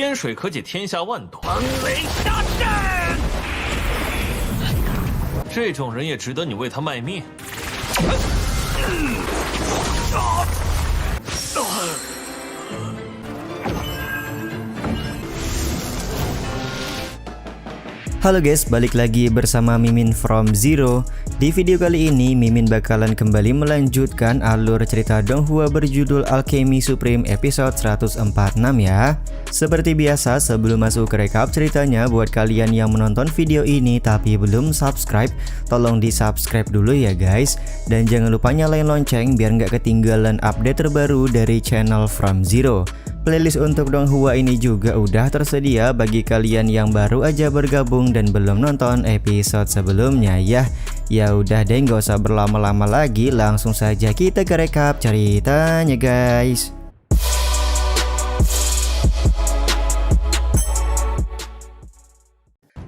天水可解天下万端，风雷杀阵。这种人也值得你为他卖命？Halo guys, balik lagi bersama Mimin from Zero. Di video kali ini, Mimin bakalan kembali melanjutkan alur cerita Donghua berjudul Alchemy Supreme episode 146 ya. Seperti biasa, sebelum masuk ke recap ceritanya, buat kalian yang menonton video ini tapi belum subscribe, tolong di subscribe dulu ya guys. Dan jangan lupa nyalain lonceng biar nggak ketinggalan update terbaru dari channel From Zero. Playlist untuk Donghua ini juga udah tersedia bagi kalian yang baru aja bergabung dan belum nonton episode sebelumnya ya. Ya udah deh, nggak usah berlama-lama lagi, langsung saja kita ke recap ceritanya guys.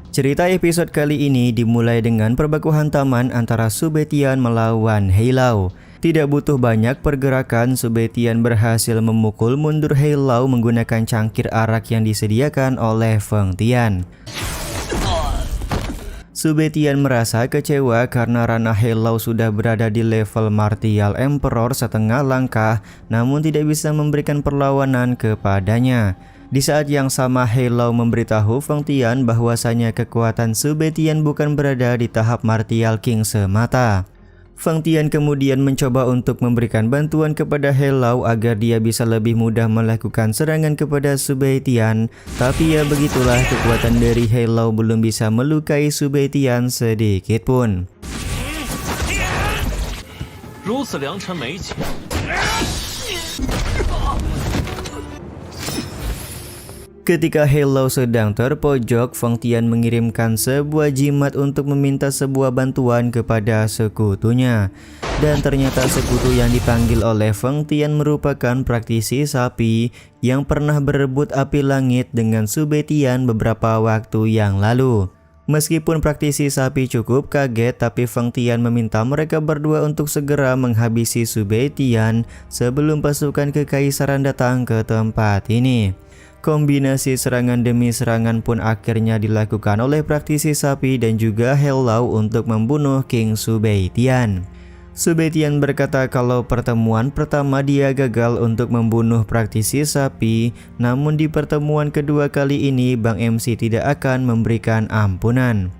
Cerita episode kali ini dimulai dengan perbaku hantaman antara Subetian melawan Heilau. Tidak butuh banyak pergerakan, Subetian berhasil memukul mundur Heilau menggunakan cangkir arak yang disediakan oleh Feng Tian. Subetian merasa kecewa karena ranah Heilau sudah berada di level Martial Emperor setengah langkah, namun tidak bisa memberikan perlawanan kepadanya. Di saat yang sama, Heilau memberitahu Feng Tian bahwasanya kekuatan Subetian bukan berada di tahap Martial King semata. Feng Tian kemudian mencoba untuk memberikan bantuan kepada Heilau agar dia bisa lebih mudah melakukan serangan kepada Subetian. Tapi ya begitulah, kekuatan dari Heilau belum bisa melukai Subetian sedikit pun. Ketika Heilau sedang terpojok, Feng Tian mengirimkan sebuah jimat untuk meminta sebuah bantuan kepada sekutunya. Dan ternyata sekutu yang dipanggil oleh Feng Tian merupakan praktisi sapi yang pernah berebut api langit dengan Subetian beberapa waktu yang lalu. Meskipun praktisi sapi cukup kaget, tapi Feng Tian meminta mereka berdua untuk segera menghabisi Subetian sebelum pasukan kekaisaran datang ke tempat ini. Kombinasi serangan demi serangan pun akhirnya dilakukan oleh praktisi sapi dan juga Heilau untuk membunuh King Subetian. Subetian berkata kalau pertemuan pertama dia gagal untuk membunuh praktisi sapi, namun di pertemuan kedua kali ini Bang MC tidak akan memberikan ampunan.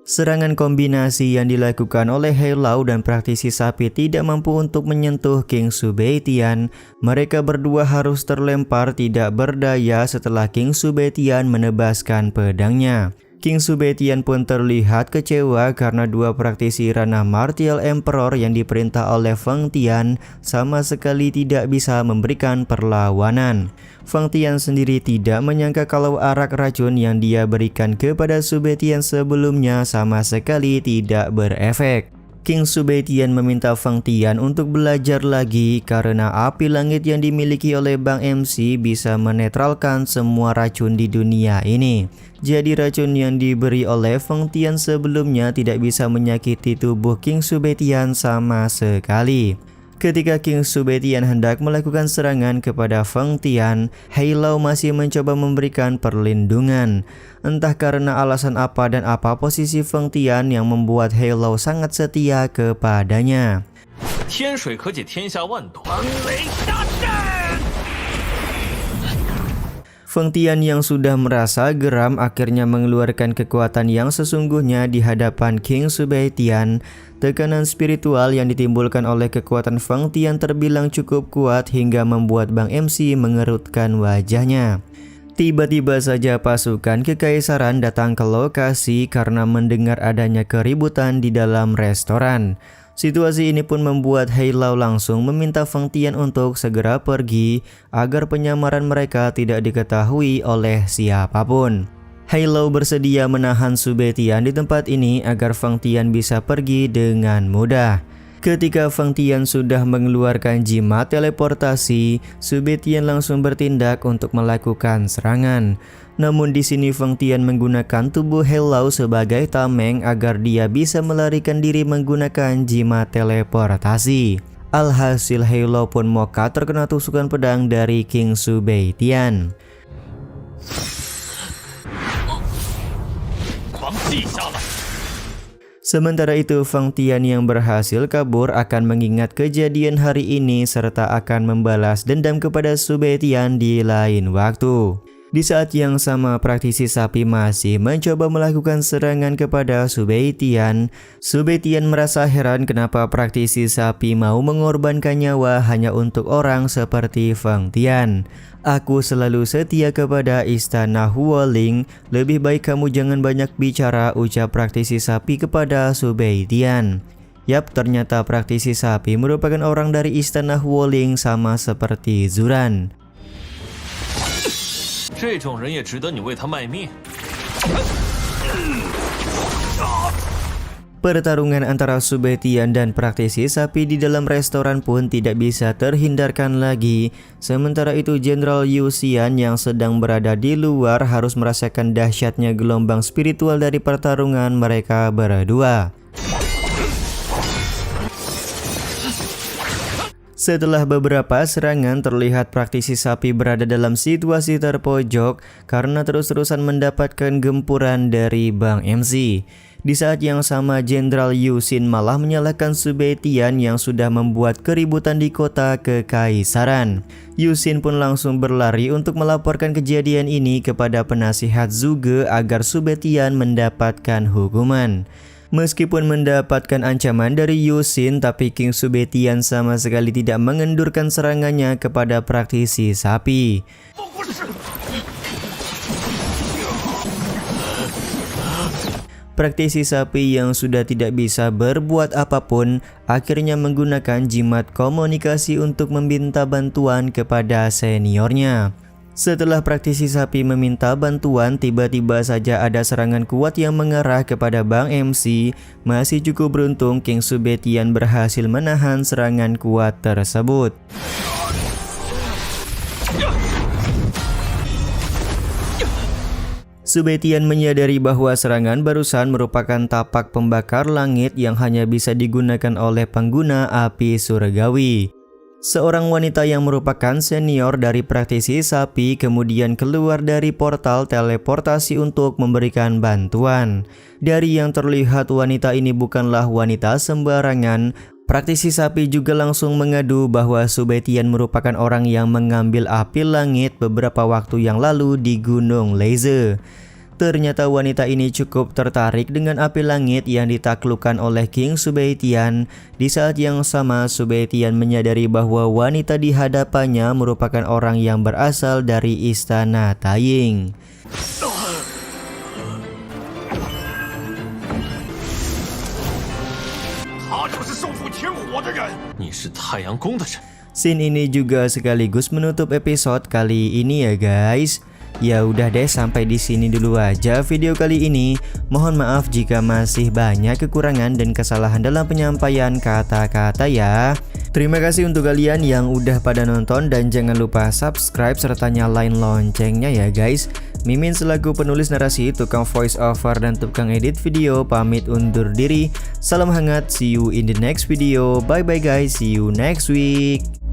Serangan kombinasi yang dilakukan oleh Heilau dan praktisi sapi tidak mampu untuk menyentuh King Subetian. Mereka berdua harus terlempar tidak berdaya setelah King Subetian menebaskan pedangnya. King Subetian pun terlihat kecewa karena dua praktisi ranah Martial Emperor yang diperintah oleh Feng Tian sama sekali tidak bisa memberikan perlawanan. Feng Tian sendiri tidak menyangka kalau arak racun yang dia berikan kepada Subetian sebelumnya sama sekali tidak berefek. King Subetian meminta Feng Tian untuk belajar lagi karena api langit yang dimiliki oleh Bang MC bisa menetralkan semua racun di dunia ini. Jadi racun yang diberi oleh Feng Tian sebelumnya tidak bisa menyakiti tubuh King Subetian sama sekali. Ketika King Subetian hendak melakukan serangan kepada Feng Tian, Heilau masih mencoba memberikan perlindungan. Entah karena alasan apa dan apa posisi Feng Tian yang membuat Heilau sangat setia kepadanya. Feng Tian yang sudah merasa geram akhirnya mengeluarkan kekuatan yang sesungguhnya di hadapan King Subetian. Tekanan spiritual yang ditimbulkan oleh kekuatan Feng Tian terbilang cukup kuat hingga membuat Bang MC mengerutkan wajahnya. Tiba-tiba saja pasukan kekaisaran datang ke lokasi karena mendengar adanya keributan di dalam restoran. Situasi ini pun membuat Heilau langsung meminta Feng Tian untuk segera pergi agar penyamaran mereka tidak diketahui oleh siapapun. Heilau bersedia menahan Subetian di tempat ini agar Feng Tian bisa pergi dengan mudah. Ketika Feng Tian sudah mengeluarkan jimat teleportasi, Su Beitian langsung bertindak untuk melakukan serangan. Namun di sini Feng Tian menggunakan tubuh Helao sebagai tameng agar dia bisa melarikan diri menggunakan jimat teleportasi. Alhasil Helao pun moka terkena tusukan pedang dari King Su Beitian. Sementara itu Feng Tian yang berhasil kabur akan mengingat kejadian hari ini serta akan membalas dendam kepada Su Beitian di lain waktu. Di saat yang sama praktisi sapi masih mencoba melakukan serangan kepada Su Beitian. Su Beitian merasa heran kenapa praktisi sapi mau mengorbankan nyawa hanya untuk orang seperti Feng Tian. Aku selalu setia kepada istana Huoling, lebih baik kamu jangan banyak bicara, ucap praktisi sapi kepada Su Beitian. Yap, ternyata praktisi sapi merupakan orang dari istana Huoling sama seperti Zuran. Pertarungan antara Su Beitian dan praktisi sapi di dalam restoran pun tidak bisa terhindarkan lagi. Sementara itu Jenderal Yu Xian yang sedang berada di luar harus merasakan dahsyatnya gelombang spiritual dari pertarungan mereka berdua. Setelah beberapa serangan, terlihat praktisi sapi berada dalam situasi terpojok karena terus-terusan mendapatkan gempuran dari Bang MC. Di saat yang sama, Jenderal Yu Xin malah menyalahkan Su Beitian yang sudah membuat keributan di kota kekaisaran. Yu Xin pun langsung berlari untuk melaporkan kejadian ini kepada penasihat Zhuge agar Su Beitian mendapatkan hukuman. Meskipun mendapatkan ancaman dari Yu Xin, tapi King Su Beitian sama sekali tidak mengendurkan serangannya kepada praktisi sapi. Praktisi sapi yang sudah tidak bisa berbuat apapun akhirnya menggunakan jimat komunikasi untuk meminta bantuan kepada seniornya. Setelah praktisi sapi meminta bantuan, tiba-tiba saja ada serangan kuat yang mengarah kepada Bang MC. Masih cukup beruntung King Su Beitian berhasil menahan serangan kuat tersebut. Su Beitian menyadari bahwa serangan barusan merupakan tapak pembakar langit yang hanya bisa digunakan oleh pengguna api surgawi. Seorang wanita yang merupakan senior dari praktisi sapi kemudian keluar dari portal teleportasi untuk memberikan bantuan. Dari yang terlihat wanita ini bukanlah wanita sembarangan. Praktisi sapi juga langsung mengadu bahwa Su Beitian merupakan orang yang mengambil api langit beberapa waktu yang lalu di Gunung Leze. Ternyata wanita ini cukup tertarik dengan api langit yang ditaklukkan oleh King Su Beitian. Di saat yang sama, Su Beitian menyadari bahwa wanita di hadapannya merupakan orang yang berasal dari istana Taiying. Scene ini juga sekaligus menutup episode kali ini ya guys. Ya udah deh, sampai di sini dulu aja video kali ini. Mohon maaf jika masih banyak kekurangan dan kesalahan dalam penyampaian kata-kata ya. Terima kasih untuk kalian yang udah pada nonton dan jangan lupa subscribe serta nyalain loncengnya ya guys. Mimin selaku penulis narasi, tukang voice over dan tukang edit video pamit undur diri. Salam hangat, see you in the next video. Bye bye guys, see you next week.